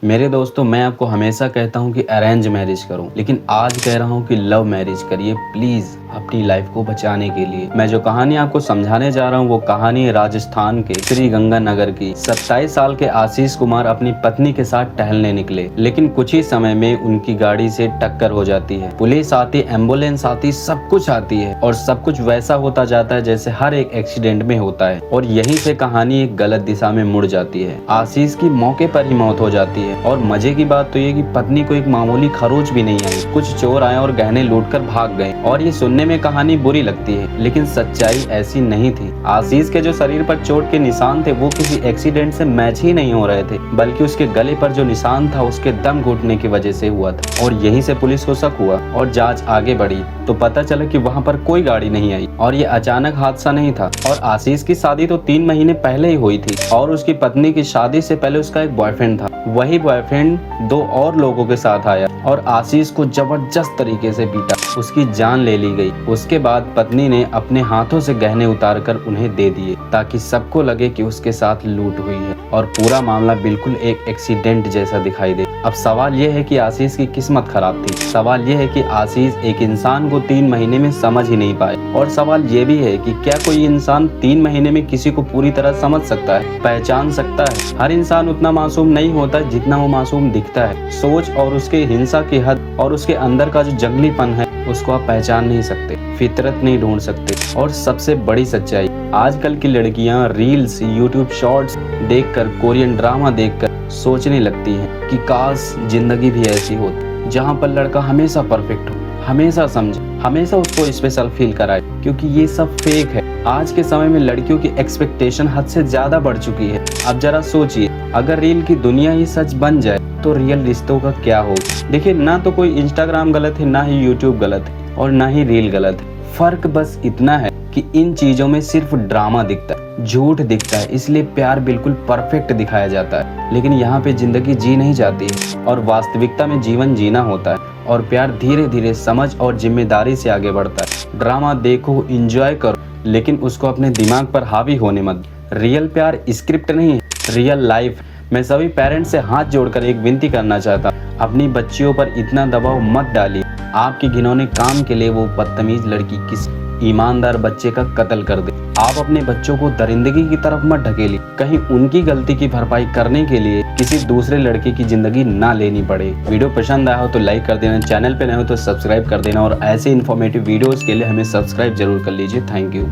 मेरे दोस्तों, मैं आपको हमेशा कहता हूं कि अरेंज मैरिज करो, लेकिन आज कह रहा हूं कि लव मैरिज करिए प्लीज, अपनी लाइफ को बचाने के लिए। मैं जो कहानी आपको समझाने जा रहा हूं वो कहानी है राजस्थान के श्री गंगानगर की। 27 साल के आशीष कुमार अपनी पत्नी के साथ टहलने निकले, लेकिन कुछ ही समय में उनकी गाड़ी से टक्कर हो जाती है। पुलिस आती, एम्बुलेंस आती, सब कुछ आती है और सब कुछ वैसा होता जाता है जैसे हर एक एक्सीडेंट में होता है। और यहीं से कहानी एक गलत दिशा में मुड़ जाती है। आशीष की मौके पर ही मौत हो जाती है। और मजे की बात तो ये कि पत्नी को एक मामूली खरोच भी नहीं आई। कुछ चोर आए और गहने लूटकर भाग गए। और ये सुनने में कहानी बुरी लगती है, लेकिन सच्चाई ऐसी नहीं थी। आशीष के जो शरीर पर चोट के निशान थे वो किसी एक्सीडेंट से मैच ही नहीं हो रहे थे, बल्कि उसके गले पर जो निशान था उसके दम घुटने की वजह से हुआ था। और यहीं से पुलिस को शक हुआ और जांच आगे बढ़ी तो पता चला कि वहां पर कोई गाड़ी नहीं आई और ये अचानक हादसा नहीं था। और आशीष की शादी तो 3 महीने पहले ही हुई थी और उसकी पत्नी की शादी से पहले उसका एक बॉयफ्रेंड था। वही बॉयफ्रेंड 2 और लोगों के साथ आया और आशीष को जबरदस्त तरीके से पीटा, उसकी जान ले ली गई। उसके बाद पत्नी ने अपने हाथों से गहने उतारकर उन्हें दे दिए ताकि सबको लगे कि उसके साथ लूट हुई है और पूरा मामला बिल्कुल एक एक्सीडेंट जैसा दिखाई दे। अब सवाल यह है कि आशीष की किस्मत खराब थी। सवाल यह है कि आशीष एक इंसान को 3 महीने में समझ ही नहीं पाए। और सवाल यह भी है कि क्या कोई इंसान 3 महीने में किसी को पूरी तरह समझ सकता है, पहचान सकता है? हर इंसान उतना मासूम नहीं होता जितना वो मासूम दिखता है। सोच और उसके हिंसा की हद और उसके अंदर का जो जंगलीपन है उसको आप पहचान नहीं सकते, फितरत नहीं ढूंढ सकते। और सबसे बड़ी सच्चाई, आजकल की लड़कियां रील्स, यूट्यूब शॉर्ट्स देखकर, कोरियन ड्रामा देखकर सोचने लगती हैं कि काश जिंदगी भी ऐसी होती जहां पर लड़का हमेशा परफेक्ट हो, हमेशा समझे, हमेशा उसको स्पेशल फील कराए, क्योंकि ये सब फेक है। आज के समय में लड़कियों की एक्सपेक्टेशन हद से ज्यादा बढ़ चुकी है। अब जरा सोचिए, अगर रील की दुनिया ही सच बन जाए तो रियल रिश्तों का क्या होगा? देखिए, ना तो कोई इंस्टाग्राम गलत है, ना ही यूट्यूब गलत है और ना ही रील गलत है। फर्क बस इतना है कि इन चीजों में सिर्फ ड्रामा दिखता है, झूठ दिखता है, इसलिए प्यार बिल्कुल परफेक्ट दिखाया जाता है। लेकिन यहाँ पे जिंदगी जी नहीं जाती है और वास्तविकता में जीवन जीना होता है। और प्यार धीरे धीरे समझ और जिम्मेदारी से आगे बढ़ता है। ड्रामा देखो, एंजॉय करो, लेकिन उसको अपने दिमाग पर हावी होने मत। रियल प्यार स्क्रिप्ट नहीं है, रियल लाइफ। मैं सभी पेरेंट्स से हाथ जोड़कर एक विनती करना चाहता हूँ, अपनी बच्चियों पर इतना दबाव मत डालिए। आपके घिनौने काम के लिए वो बदतमीज लड़की किस ईमानदार बच्चे का कत्ल कर दे। आप अपने बच्चों को दरिंदगी की तरफ मत ढकेलिए, कहीं उनकी गलती की भरपाई करने के लिए किसी दूसरे लड़के की जिंदगी ना लेनी पड़े। वीडियो पसंद आया हो तो लाइक कर देना, चैनल पे नए हो तो सब्सक्राइब कर देना और ऐसे इन्फॉर्मेटिव वीडियोस के लिए हमें सब्सक्राइब जरूर कर लीजिए। Thank you.